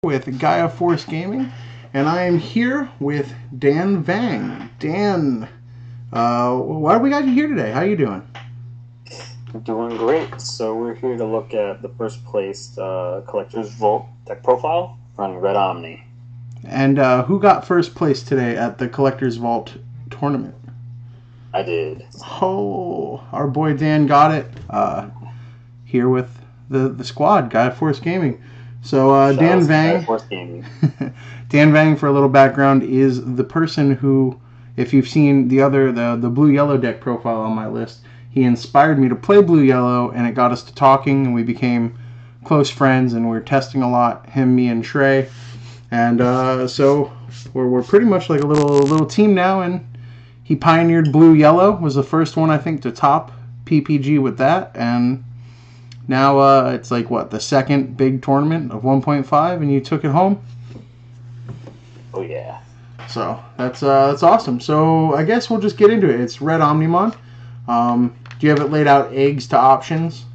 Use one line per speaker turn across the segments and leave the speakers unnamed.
with Gaia Force Gaming, and I am here with Dan VANG. Dan, why do we got you here today? How you doing?
Doing great. So we're here to look at the first place Collector's Vault deck profile running Red Omni.
And who got first place today at the Collector's Vault tournament?
I did.
Oh, our boy Dan got it. Here with the squad, Gaia Force Gaming. So Dan VANG, Dan VANG, for a little background, is the person who, if you've seen the blue-yellow deck profile on my list, he inspired me to play blue-yellow, and it got us to talking, and we became close friends, and we were testing a lot, him, me, and Trey. And so we're pretty much like a little team now, and he pioneered blue-yellow, was the first one, I think, to top PPG with that, and now it's like, what, the second big tournament of 1.5, and you took it home?
Oh, yeah.
So that's awesome. So I guess we'll just get into it. It's Red Omnimon. Do you have it laid out eggs to options?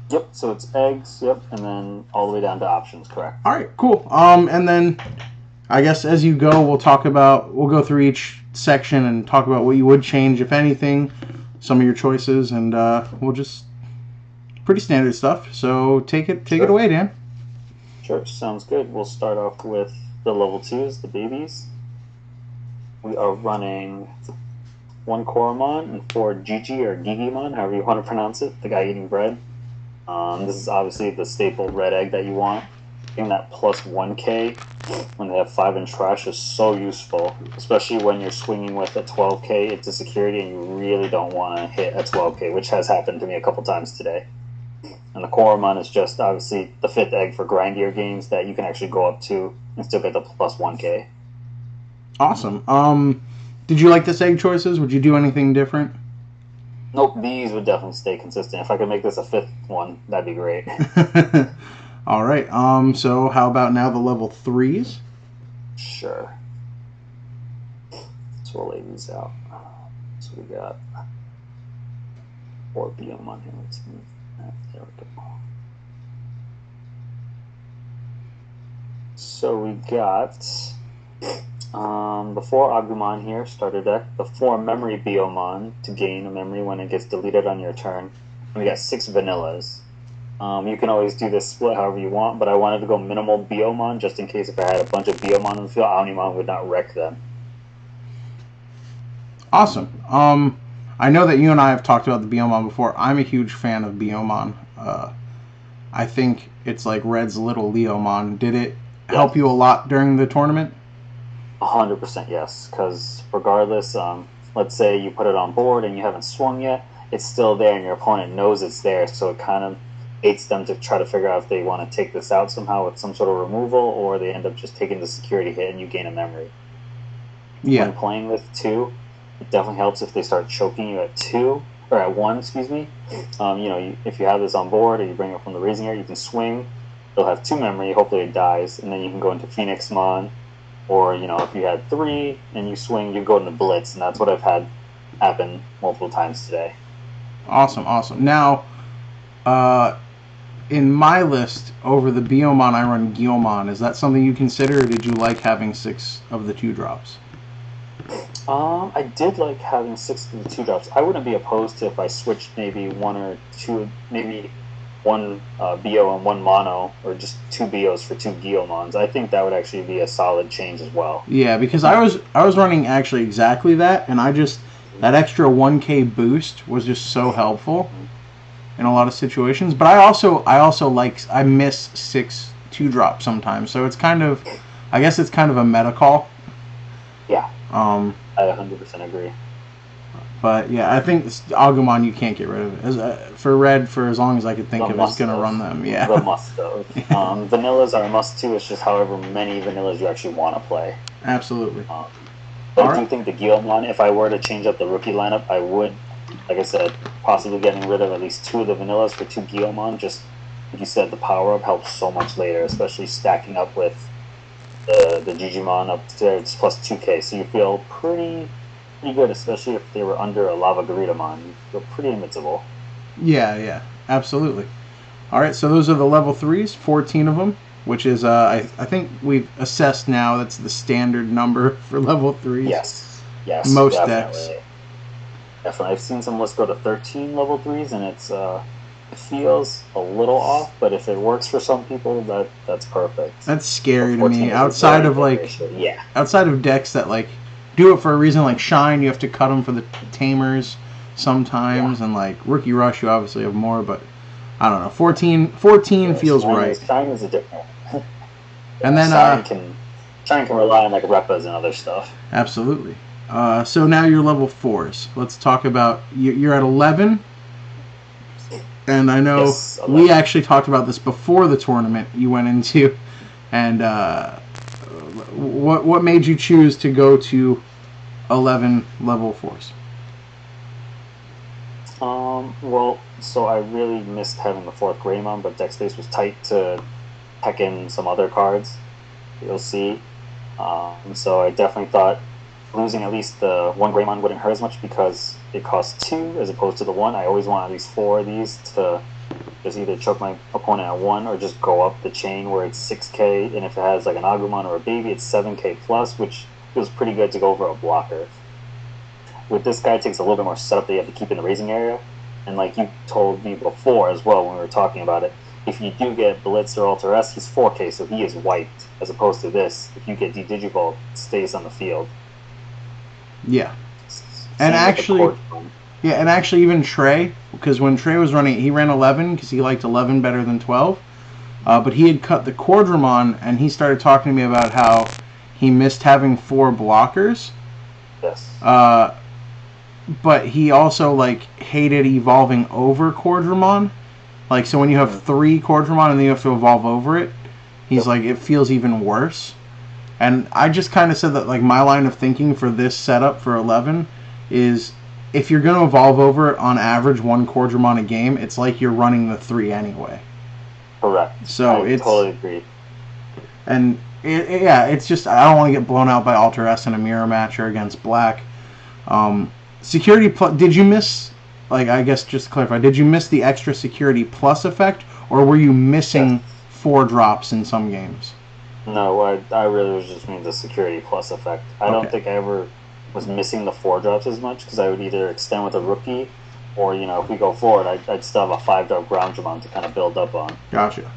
Yep, so it's eggs, yep, and then all the way down to options, correct.
All right, cool. And then I guess as you go, we'll go through each section and talk about what you would change, if anything, some of your choices, and we'll just... pretty standard stuff, so take it away, Dan.
Sure, sounds good. We'll start off with the level 2s, the babies. We are running 1 Koromon and 4 Gigi or Digimon, however you want to pronounce it, the guy eating bread. This is obviously the staple red egg that you want. Getting that plus 1k when they have 5 in trash is so useful, especially when you're swinging with a 12k into security and you really don't want to hit a 12k, which has happened to me a couple times today. And the Koromon is just obviously the 5th egg for grindier games that you can actually go up to and still get the plus 1k.
Awesome. Did you like this egg choices? Would you do anything different?
Nope, these would definitely stay consistent. If I could make this a 5th one, that'd be great.
All right. So how about now the level 3s?
Sure. So we'll lay these out. So we got 4 Beomon here. Let's move that. There we go. So we got the 4 Agumon here, starter deck. The 4 Memory Beomon to gain a memory when it gets deleted on your turn. And we got 6 Vanillas. You can always do this split however you want, but I wanted to go minimal Beomon just in case if I had a bunch of Beomon in the field, Omnimon would not wreck them.
Awesome. I know that you and I have talked about the Beomon before. I'm a huge fan of Beomon. I think it's like Red's little Leomon. Did it help you a lot during the tournament?
100% yes, because regardless, let's say you put it on board and you haven't swung yet, it's still there and your opponent knows it's there, so it kind of aids them to try to figure out if they want to take this out somehow with some sort of removal, or they end up just taking the security hit and you gain a memory.
Yeah.
When playing with 2, it definitely helps if they start choking you at 2, or at 1, excuse me. If you have this on board or you bring it from the raising area, you can swing. They'll have 2 memory, hopefully it dies, and then you can go into Phoenixmon. Or, if you had 3 and you swing, you go into Blitz, and that's what I've had happen multiple times today.
Awesome. Now, in my list, over the Beomon, I run Guilmon. Is that something you consider, or did you like having 6 of the 2-drops?
I did like having 6 of the 2-drops. I wouldn't be opposed to if I switched maybe 1 or 2, maybe 1 Bio and 1 Mono, or just 2 Bios for 2 Guilmons. I think that would actually be a solid change as well.
Yeah, because I was running actually exactly that, and that extra 1k boost was just so helpful in a lot of situations. But I miss 6 2-drops sometimes, so it's kind of, I guess it's kind of a meta call.
Yeah. I 100% agree.
But yeah, I think Agumon you can't get rid of it. For Red, for as long as I could think of, is going to run them. Yeah.
The must-of. Vanillas are a must-too. It's just however many vanillas you actually want to play.
Absolutely.
But I do think the Guilmon, if I were to change up the rookie lineup, I would, like I said, possibly getting rid of at least 2 of the vanillas for 2 Guilmon. Just, like you said, the power-up helps so much later, especially stacking up with the Digimon up to its plus 2k. So you feel pretty good, especially if they were under a Lava Garidamon. You feel pretty invincible.
Yeah, absolutely. All right, so those are the level 3s, 14 of them. which is I think we've assessed now that's the standard number for level 3s.
Yes,
most
definitely.
decks.
Definitely, I've seen some lists go to 13 level 3s, and it feels a little off. But if it works for some people, that's perfect.
That's scary to me. Outside of outside of decks that like do it for a reason, like Shine, you have to cut them for the Tamers sometimes, and like Rookie Rush, you obviously have more, but I don't know. 14 feels right.
Shine is a different one.
And then
Shine can rely on like repos and other stuff.
Absolutely. So now you're level 4s. Let's talk about you're at 11. And I know we actually talked about this before the tournament you went into, and what made you choose to go to 11 level 4s?
Well, so I really missed having the 4th Greymon, but deck space was tight to pack in some other cards. You'll see. So I definitely thought losing at least the 1 Greymon wouldn't hurt as much because it costs 2 as opposed to the 1. I always want at least 4 of these to just either choke my opponent at 1 or just go up the chain where it's 6k, and if it has like an Agumon or a baby, it's 7k plus, which feels pretty good to go over a blocker. With this guy, it takes a little bit more setup that you have to keep in the raising area, and like you told me before as well when we were talking about it, if you do get Blitz or Alter S, he's 4k, so he is wiped, as opposed to this, if you get D-Digivolve, it stays on the field.
Yeah. And actually, even Trey, because when Trey was running, he ran 11 because he liked 11 better than 12. But he had cut the Quadramon, and he started talking to me about how he missed having 4 blockers.
Yes.
But he also like hated evolving over Quadramon. Like, so when you have 3 Quadramon and then you have to evolve over it, he's like, it feels even worse. And I just kind of said that, like, my line of thinking for this setup for 11 is if you're going to evolve over it on average 1 Quadramon a game, it's like you're running the 3 anyway.
Correct.
So
I totally agree.
And, it's just, I don't want to get blown out by Alter S in a mirror match or against Black. Security plus, did you miss, like, I guess just to clarify, did you miss the extra Security Plus effect, or were you missing 4 drops in some games?
No, I really was just meaning the Security Plus effect. I don't think I ever was missing the 4 drops as much, because I would either extend with a rookie, or, if we go forward, I'd still have a 5-drop Groundramon to kind of build up on.
Gotcha.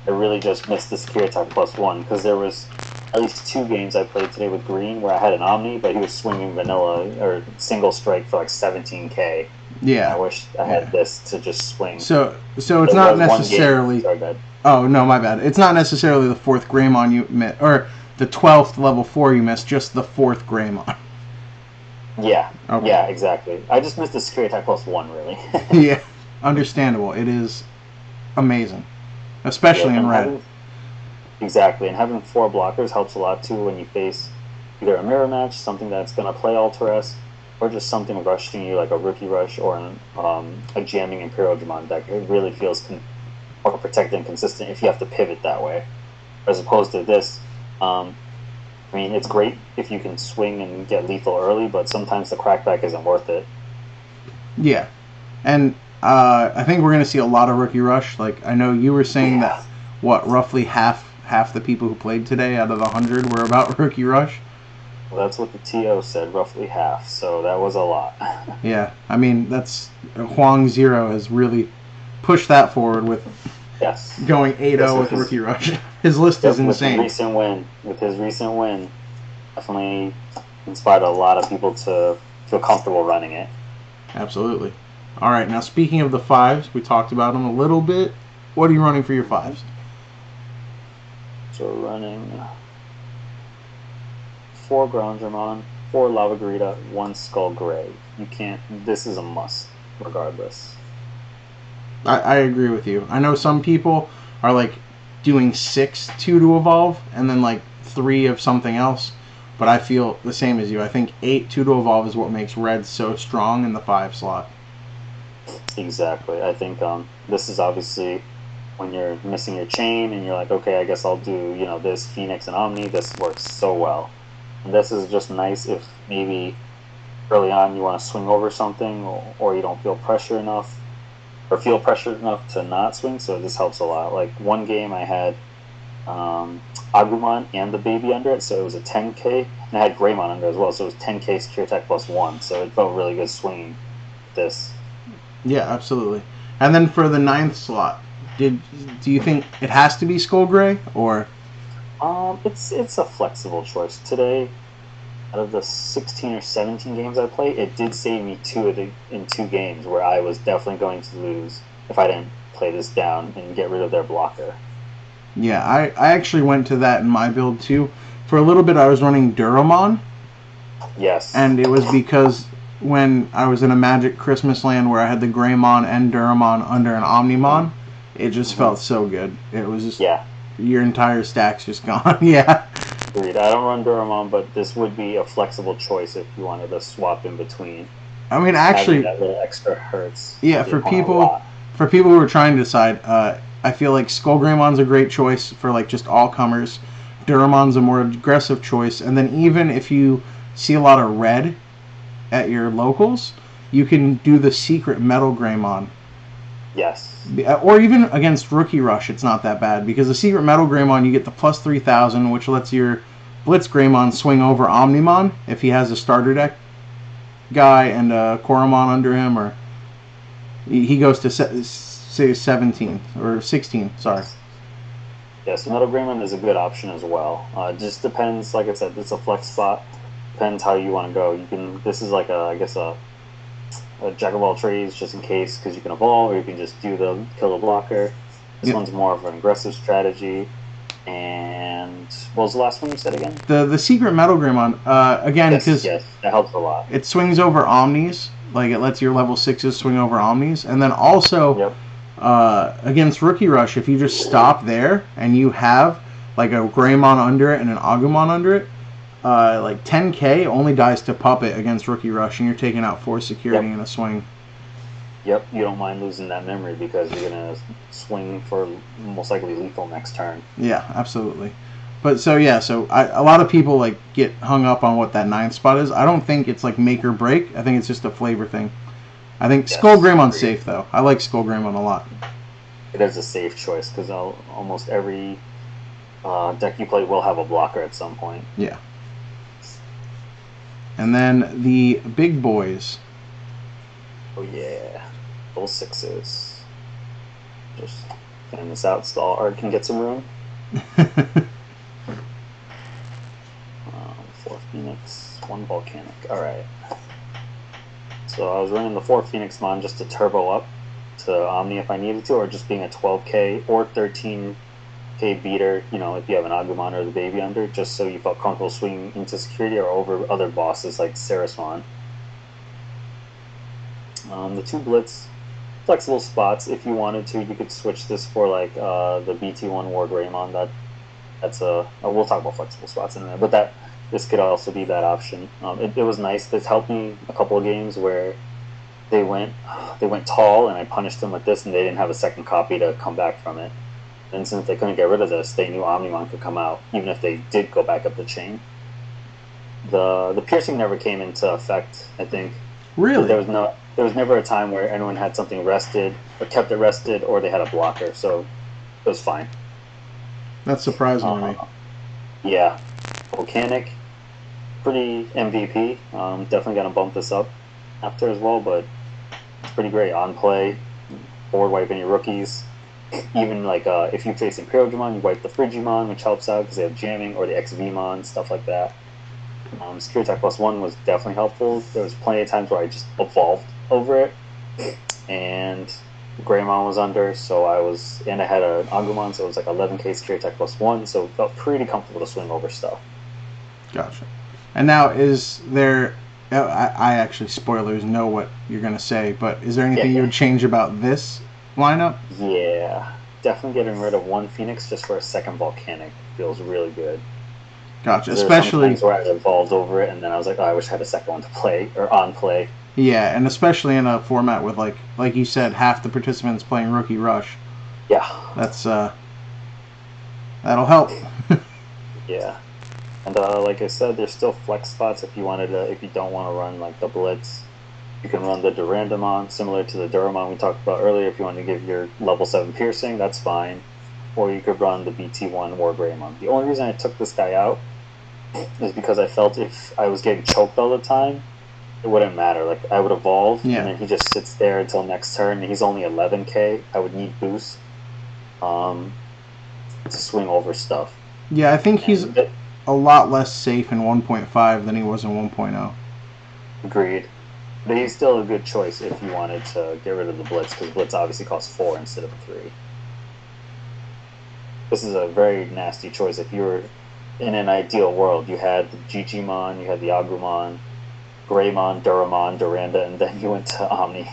I really just missed the Security Attack +1, because there was at least 2 games I played today with Green where I had an Omni, but he was swinging vanilla, or single strike for like 17k.
Yeah.
I wish I had this to just swing.
So it's not necessarily... Oh, no, my bad. It's not necessarily the 4th Greymon you missed, or the 12th level 4 you missed, just the 4th Greymon.
Yeah. Okay. Yeah, exactly. I just missed the Security Attack +1, really.
Yeah, understandable. It is amazing, especially in red.
Exactly, and having 4 blockers helps a lot, too, when you face either a mirror match, something that's going to play Alter S, or just something rushing you like a Rookie Rush or a jamming Imperial Dramon deck. It really feels more protected and consistent if you have to pivot that way, as opposed to this. I mean, it's great if you can swing and get lethal early, but sometimes the crackback isn't worth it.
Yeah, and I think we're going to see a lot of Rookie Rush. Like, I know you were saying that, roughly half the people who played today out of the 100 were about Rookie Rush?
Well, that's what the TO said, roughly half, so that was a lot.
Yeah, I mean, that's... Huang Zero has really pushed that forward with going 8-0 with Rookie Rush. His list is insane.
With his recent win, definitely inspired a lot of people to feel comfortable running it.
Absolutely. All right, now speaking of the 5s, we talked about them a little bit. What are you running for your 5s?
So we're running 4 Groundramon, 4 Lava Garita, 1 Skull Gray. You can't... This is a must, regardless.
I agree with you. I know some people are like doing 6 2 to evolve and then like 3 of something else, but I feel the same as you. I think 8 2 to evolve is what makes red so strong in the 5 slot.
Exactly. I think this is obviously when you're missing your chain and you're like, okay, I guess I'll do this Phoenix and Omni. This works so well. And this is just nice if maybe early on you want to swing over something, or you don't feel pressure enough, or feel pressured enough to not swing, so this helps a lot. Like, one game I had Agumon and the baby under it, so it was a 10k, and it had Greymon under as well, so it was 10k secure attack +1, so it felt really good swinging this.
Yeah, absolutely. And then for the 9th slot, do you think it has to be Skullgray, or?
It's a flexible choice. Today, out of the 16 or 17 games I played, it did save me in 2 games where I was definitely going to lose if I didn't play this down and get rid of their blocker.
Yeah, I actually went to that in my build too. For a little bit I was running Duramon.
Yes.
And it was because when I was in a Magic Christmas land where I had the Greymon and Duramon under an Omnimon, it just felt so good. It was just, your entire stack's just gone. Yeah.
Agreed. I don't run Duramon, but this would be a flexible choice if you wanted to swap in between.
I mean, actually,
that little extra hurts.
Yeah, for people who are trying to decide, I feel like Skullgraymon's a great choice for like just all comers. Duramon's a more aggressive choice, and then even if you see a lot of red at your locals, you can do the secret Metal Greymon.
Yes.
Or even against Rookie Rush, it's not that bad because the secret Metal Greymon you get the +3000, which lets your Blitz Greymon swing over Omnimon if he has a starter deck guy and a Koromon under him, or he goes to say 17 or 16. Sorry.
Yes, Metal Greymon is a good option as well. It just depends. Like I said, it's a flex spot. Depends how you want to go. You can. This is like a jack of all trades, just in case, because you can evolve, or you can just do the kill the blocker. This one's more of an aggressive strategy. And what was the last one you said again?
The secret Metal Greymon. Again, because
yes, that helps a lot.
It swings over Omnis, like it lets your level 6s swing over Omnis, and then also against Rookie Rush, if you just stop there and you have like a Greymon under it and an Agumon under it, like 10k only dies to Puppet against Rookie Rush, and you're taking out 4 security in a swing.
Yep, you don't mind losing that memory because you're going to swing for most likely lethal next turn.
Yeah, absolutely. But so a lot of people like get hung up on what that 9th spot is. I don't think it's like make or break. I think it's just a flavor thing. I think Skull Greymon's safe though. I like Skull Greymon a lot.
It is a safe choice because almost every deck you play will have a blocker at some point.
Yeah. And then the big boys.
Oh yeah, full 6s. Just getting this out so Art can get some room. 4 Phoenix, 1 Volcanic. All right. So I was running the 4 Phoenix Mon just to turbo up to Omni if I needed to, or just being a 12k or 13k beater, you know, if you have an Agumon or the baby under, just so you felt comfortable swinging into security or over other bosses like Saraswan. The 2 Blitz, flexible spots. If you wanted to, you could switch this for like the BT1 War Greymon. That's we'll talk about flexible spots in a minute, but this could also be that option. It was nice. This helped me a couple of games where they went tall, and I punished them with this, and they didn't have a second copy to come back from it. And since they couldn't get rid of this, they knew Omnimon could come out, even if they did go back up the chain. The piercing never came into effect, I think.
Really?
There was never a time where anyone had something rested, or kept it rested, or they had a blocker, so it was fine.
That's surprising to me.
Yeah. Volcanic, pretty MVP. Definitely going to bump this up after as well, but it's pretty great. On play, board wiping your rookies. Even like if you face Imperial, you wipe the Frigimon, which helps out because they have jamming, or the XVmon, stuff like that. Secure attack +1 was definitely helpful. There was plenty of times where I just evolved over it, and Greymon was under, and I had an Agumon, so it was like 11k secure attack +1, so it felt pretty comfortable to swing over stuff.
Gotcha. And now, is there... I actually, spoilers, know what you're going to say, but is there anything you would change about this lineup?
Yeah. Definitely getting rid of 1 Phoenix just for a second Volcanic feels really good.
Gotcha.
Especially times where I evolved over it, and then I was like, oh, I wish I had a second one to play, or on play.
Yeah, and especially in a format with, like you said, half the participants playing Rookie Rush.
Yeah.
That's, that'll help.
Yeah. And like I said, there's still flex spots if you don't want to run like the Blitz. You can run the Durandamon, similar to the Duramon we talked about earlier. If you want to give your level 7 piercing, that's fine. or you could run the BT1 War Greymon. The only reason I took this guy out is because I felt if I was getting choked all the time, it wouldn't matter. Like, I would evolve, and then he just sits there until next turn, and he's only 11k. I would need boost to swing over stuff.
Yeah, I think he's a lot less safe in 1.5 than he was in 1.0.
Agreed. But he's still a good choice if you wanted to get rid of the Blitz, because Blitz obviously costs 4 instead of 3. This is a very nasty choice. If you were in an ideal world, you had the Digimon, you had the Agumon, Greymon, Duramon, Duranda, and then you went to Omni.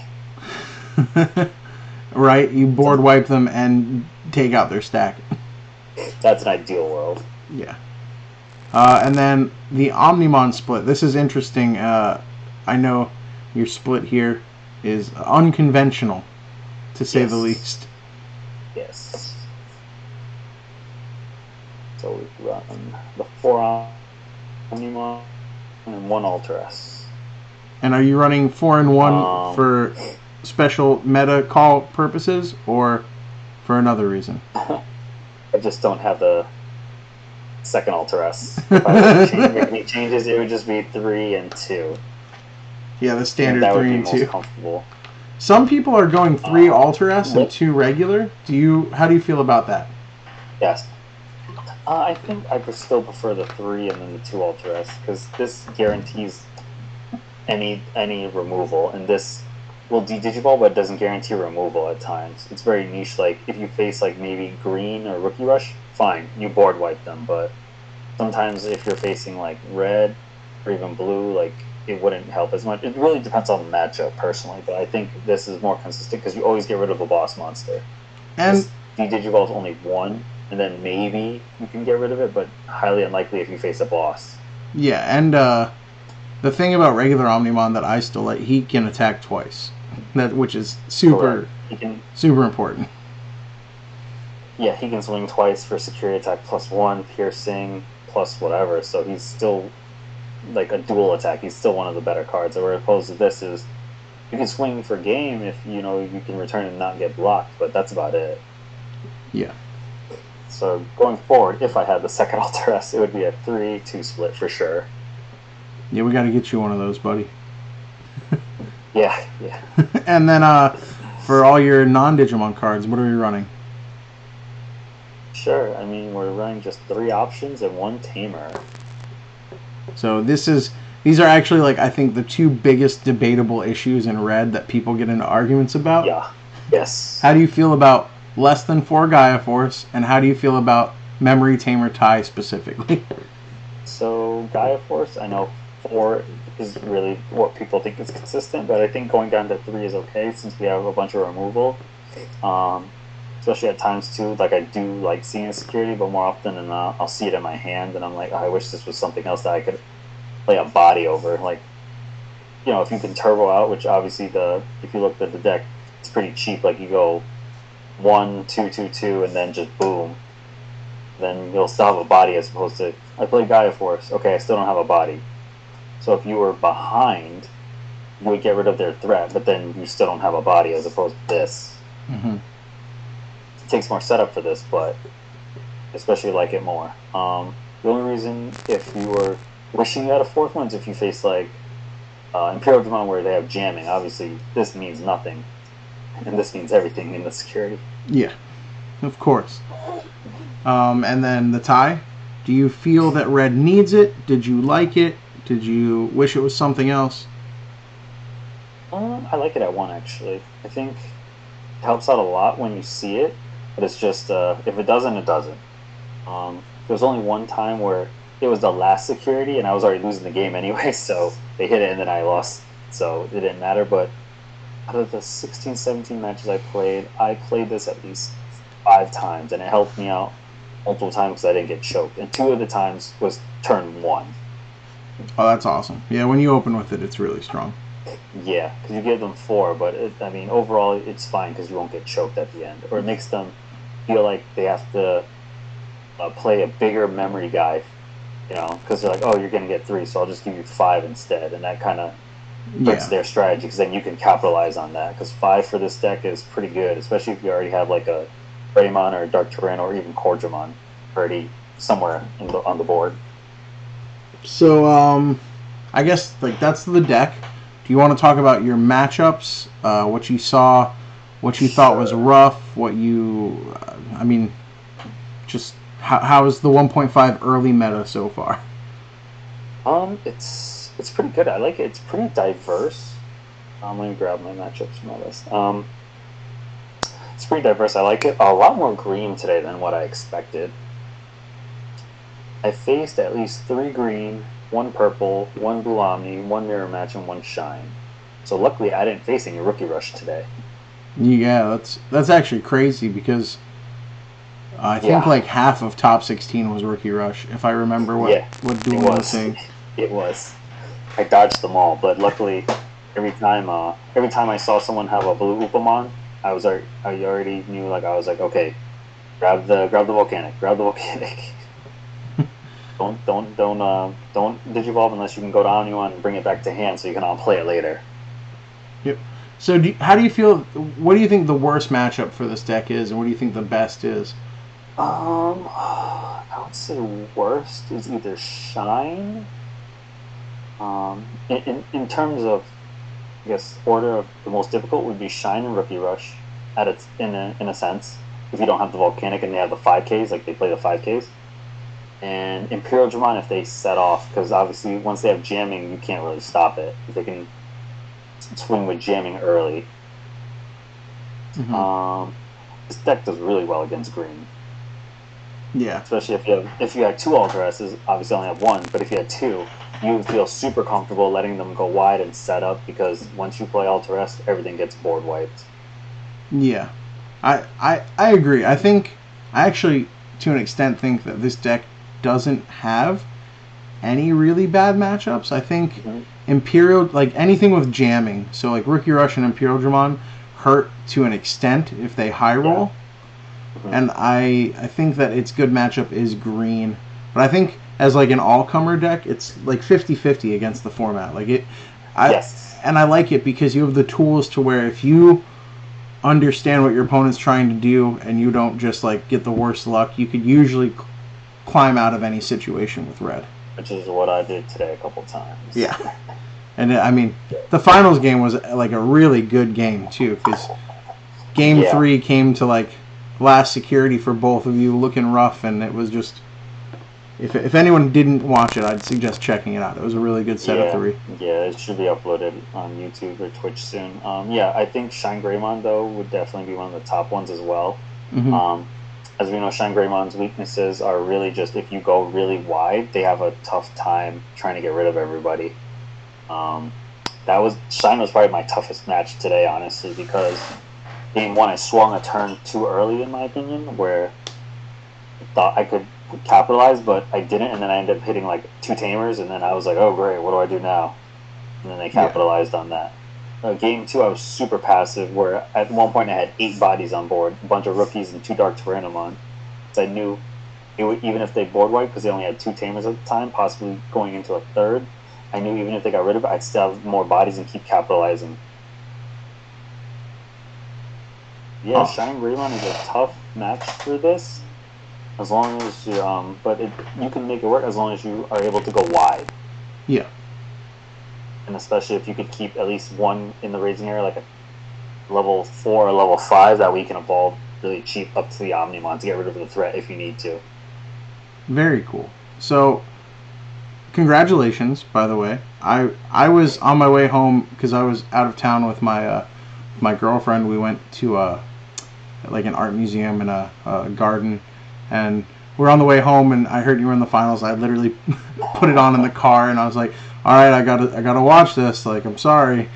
Right, you board wipe them and take out their stack.
That's an ideal world.
Yeah. And then the Omnimon Split. This is interesting. I know your split here is unconventional, to say the least.
Yes. So we run the 4 Omnimon and 1 Ultra-S.
And are you running 4 and 1 for special meta call purposes, or for another reason?
I just don't have the second Ultra-S. If I were to make any changes, it would just be 3 and 2.
Yeah, the standard 3 and 2.
Most comfortable.
Some people are going 3 Ultra-S and 2 regular. How do you feel about that?
Yes. I think I still prefer the 3 and then the 2 Ultra-S, because this guarantees any removal, and this will de-Digiball, but it doesn't guarantee removal at times. It's very niche. Like, if you face, like, maybe Green or Rookie Rush, fine, you board wipe them, but sometimes if you're facing, like, Red or even Blue, like, it wouldn't help as much. It really depends on the matchup, personally, but I think this is more consistent because you always get rid of a boss monster.
And
de-Digiball is only 1, and then maybe you can get rid of it, but highly unlikely if you face a boss.
Yeah, and the thing about regular Omnimon that I still like, he can attack twice, which is super important.
Yeah, he can swing twice for security attack +1, piercing, plus whatever, so he's still like a dual attack. He's still one of the better cards, whereas opposed to this is you can swing for game if you can return and not get blocked, but that's about it.
Yeah.
So going forward, if I had the second Ultra-S, it would be a 3-2 split for sure.
Yeah, we got to get you one of those, buddy.
Yeah.
And then for all your non-Digimon cards, what are we running?
Sure. I mean, we're running just 3 options and 1 tamer.
So these are actually, like, I think the 2 biggest debatable issues in Red that people get into arguments about.
Yeah. Yes.
How do you feel about less than 4 Gaia Force, and how do you feel about Memory Tamer Tai specifically?
So Gaia Force, I know 4 is really what people think is consistent, but I think going down to 3 is okay since we have a bunch of removal. Especially at times too, like I do like seeing security, but more often than not, I'll see it in my hand and I'm like, oh, I wish this was something else that I could play a body over. Like, if you can turbo out, which obviously if you look at the deck, it's pretty cheap. Like you go 1, 2, 2, 2, and then just boom. Then you'll still have a body as opposed to, I play Gaia Force, okay, I still don't have a body. So if you were behind, you would get rid of their threat, but then you still don't have a body as opposed to this.
Mm-hmm.
It takes more setup for this, but especially like it more. The only reason if you were wishing you had a 4th one is if you face like Imperial Digimon where they have jamming. Obviously, this means nothing, and this means everything in the security.
Yeah, of course. And then the tie. Do you feel that Red needs it? Did you like it? Did you wish it was something else?
I like it at 1 actually. I think it helps out a lot when you see it, but it's just if it doesn't, it doesn't. There was only one time where it was the last security and I was already losing the game anyway, so they hit it and then I lost, so it didn't matter. But out of the 16, 17 matches I played this at least 5 times, and it helped me out multiple times because I didn't get choked. And 2 of the times was turn 1.
Oh, that's awesome. Yeah, when you open with it, it's really strong.
Yeah, because you give them 4, but overall it's fine because you won't get choked at the end. Or it makes them feel like they have to play a bigger memory guy, because they're like, oh, you're going to get 3, so I'll just give you 5 instead. And that kind of hurts their strategy because then you can capitalize on that. Because 5 for this deck is pretty good, especially if you already have like a Greymon or Dark Terrain or even Corgimon already somewhere on the board.
So, I guess like that's the deck. Do you want to talk about your matchups? What you saw, what you thought was rough, what you, just how is the 1.5 early meta so far?
It's pretty good. I like it. It's pretty diverse. Let me grab my matchups from my list. It's pretty diverse. I like it. A lot more green today than what I expected. I faced at least 3 green, 1 purple, 1 blue Omni, 1 mirror match, and 1 shine. So luckily I didn't face any rookie rush today.
Yeah, that's actually crazy because I think like half of top 16 was rookie rush, if I remember what Duel was saying.
It was. I dodged them all, but luckily every time I saw someone have a blue Upamon, I already knew, like, I was like, okay, grab the volcanic. Don't digivolve unless you can go to Omnimon and bring it back to hand so you can all play it later.
Yep. So how do you feel? What do you think the worst matchup for this deck is, and what do you think the best is?
I would say worst is either Shine. In terms of, I guess, order of the most difficult would be Shine and Rookie Rush, in a sense. If you don't have the Volcanic and they have the 5Ks, like they play the 5Ks. And Imperial Dramon if they set off, because obviously once they have jamming, you can't really stop it. If they can swing with jamming early. Mm-hmm. This deck does really well against green.
Yeah.
Especially if you had 2 Alteresses, obviously I only have 1, but if you had 2, you would feel super comfortable letting them go wide and set up, because once you play Alteress, everything gets board wiped.
Yeah. I agree. I actually, to an extent, think that this deck doesn't have any really bad matchups. I think Imperial, like anything with jamming, so like Rookie Rush and Imperial Dramon hurt to an extent if they high roll. Yeah. Mm-hmm. And I think that its good matchup is green. But I think as like an all-comer deck, it's like 50-50 against the format. Like
yes.
And I like it because you have the tools to where if you understand what your opponent's trying to do and you don't just like get the worst luck, you could usually climb out of any situation with red.
Which is what I did today a couple times.
Yeah. And I mean, the finals game was like a really good game too, because game 3 came to like last security for both of you, looking rough, and it was just, if anyone didn't watch it, I'd suggest checking it out. It was a really good set of 3.
Yeah, it should be uploaded on YouTube or Twitch soon. I think Shine Greymon though would definitely be one of the top ones as well. Mm-hmm. As we know, Shine Greymon's weaknesses are really just if you go really wide, they have a tough time trying to get rid of everybody. Shine was probably my toughest match today, honestly, because game 1 I swung a turn too early, in my opinion, where I thought I could capitalize, but I didn't, and then I ended up hitting like 2 Tamers, and then I was like, oh great, what do I do now? And then they capitalized on that. Game 2 I was super passive, where at one point I had 8 bodies on board, a bunch of rookies and 2 Dark Tyrannomon. So I knew it would, even if they board wiped, because they only had 2 Tamers at the time, possibly going into a third, I knew even if they got rid of it, I'd still have more bodies and keep capitalizing. Yeah, Shine Greymon is a tough match for this, as long as you, you can make it work as long as you are able to go wide.
Yeah.
And especially if you could keep at least 1 in the raising area, like a level 4 or level 5, that way you can evolve really cheap up to the Omnimon to get rid of the threat if you need to.
Very cool. So, congratulations, by the way. I was on my way home because I was out of town with my girlfriend. We went to like an art museum and a garden, and we're on the way home, and I heard you were in the finals. I literally put it on in the car, and I was like, all right, I gotta watch this. Like, I'm sorry.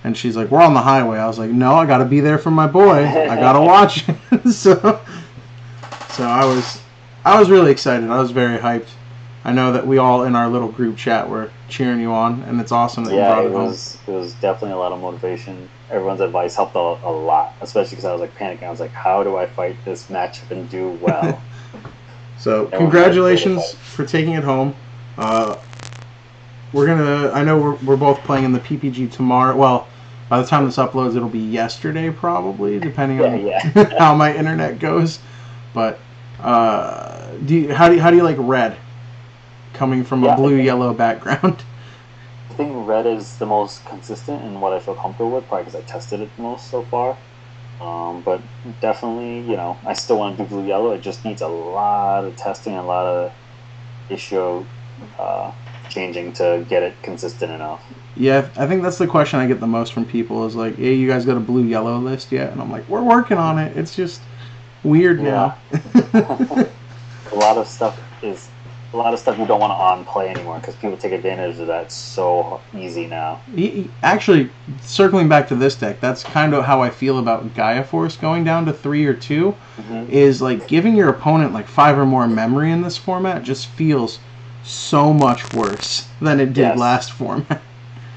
And she's like, we're on the highway. I was like, no, I gotta be there for my boy. I gotta watch it. so I was really excited. I was very hyped. I know that we all in our little group chat were cheering you on, and it's awesome that you brought it home.
It was definitely a lot of motivation. Everyone's advice helped a lot, especially because I was like panicking. I was like, how do I fight this matchup and do well?
So congratulations for taking it home. I know we're both playing in the PPG tomorrow. Well, By the time this uploads, it'll be yesterday probably, depending on
Yeah.
how my internet goes. But how do you like red? Coming from a blue-yellow background.
I think red is the most consistent and what I feel comfortable with, probably because I tested it the most so far. But definitely, I still want to do blue-yellow. It just needs a lot of testing, a lot of issue changing to get it consistent enough.
Yeah, I think that's the question I get the most from people is like, hey, you guys got a blue-yellow list yet? And I'm like, we're working on it. It's just weird now.
A lot of stuff you don't want to on-play anymore because people take advantage of that so easy now.
Actually, circling back to this deck, that's kind of how I feel about Gaia Force going down to 3 or 2, is like giving your opponent like 5 or more memory in this format just feels so much worse than it did last format.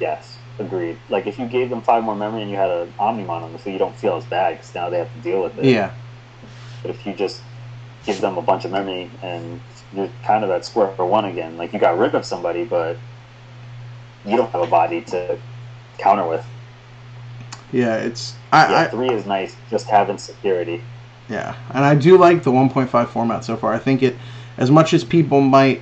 Yes, agreed. Like if you gave them 5 more memory and you had an Omnimon on the field, you don't feel as bad because now they have to deal with it.
Yeah.
But if you just give them a bunch of memory and you're kind of at square one again. Like you got rid of somebody, but you don't have a body to counter with.
Yeah, it's
3 is nice, just having security.
Yeah, and I do like the 1.5 format so far. I think it, as much as people might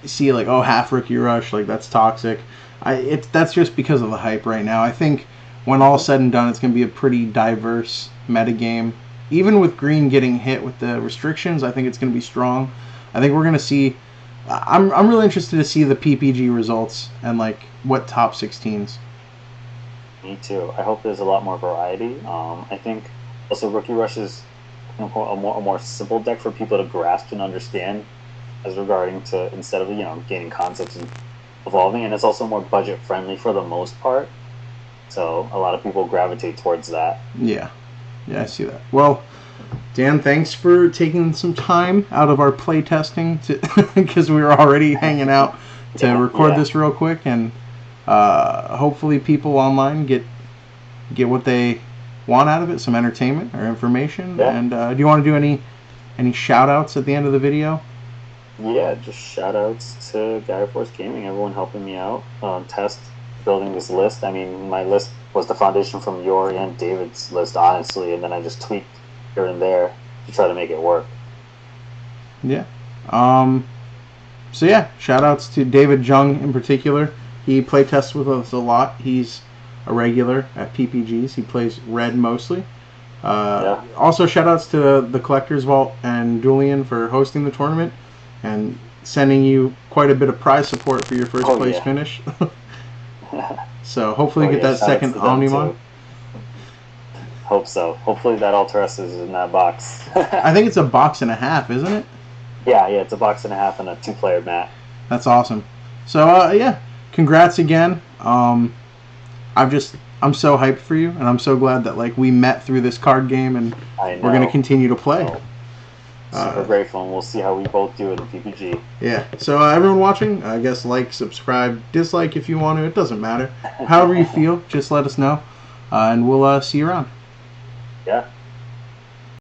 see like, oh, half Rookie Rush, like that's toxic. That's just because of the hype right now. I think when all said and done, it's going to be a pretty diverse metagame. Even with Green getting hit with the restrictions, I think it's going to be strong. I think we're going to see... I'm really interested to see the PPG results and like what top 16s.
Me too. I hope there's a lot more variety. I think also Rookie Rush is a more simple deck for people to grasp and understand as regarding to instead of gaining concepts and evolving, and it's also more budget friendly for the most part. So a lot of people gravitate towards that.
Yeah, I see that. Well, Dan, thanks for taking some time out of our play testing because we were already hanging out to record this real quick, and hopefully people online get what they want out of it, some entertainment or information. Yeah. And do you want to do any shout outs at the end of the video?
Yeah, just shout outs to Gaia Force Gaming, everyone helping me out building this list. I mean, my list was the foundation from your and David's list, honestly, and then I just tweaked here and there to try to make it work.
Yeah. So yeah, shout outs to David Jung in particular. He play tests with us a lot. He's a regular at PPGs. He plays red mostly. Also shout outs to the Collector's Vault and Julian for hosting the tournament and sending you quite a bit of prize support for your first place finish. So hopefully you get that second Omnimon.
Hope so. Hopefully that Alterus is in that box.
I think it's a box and a half, isn't it?
Yeah, it's a box and a half and a 2-player mat.
That's awesome. So yeah, congrats again. I'm so hyped for you, and I'm so glad that like we met through this card game, and we're gonna continue to play.
Super grateful, and we'll see how we both do in PPG.
Yeah. So everyone watching, I guess like, subscribe, dislike if you want to. It doesn't matter. However you feel, just let us know, and we'll see you around.
Yeah.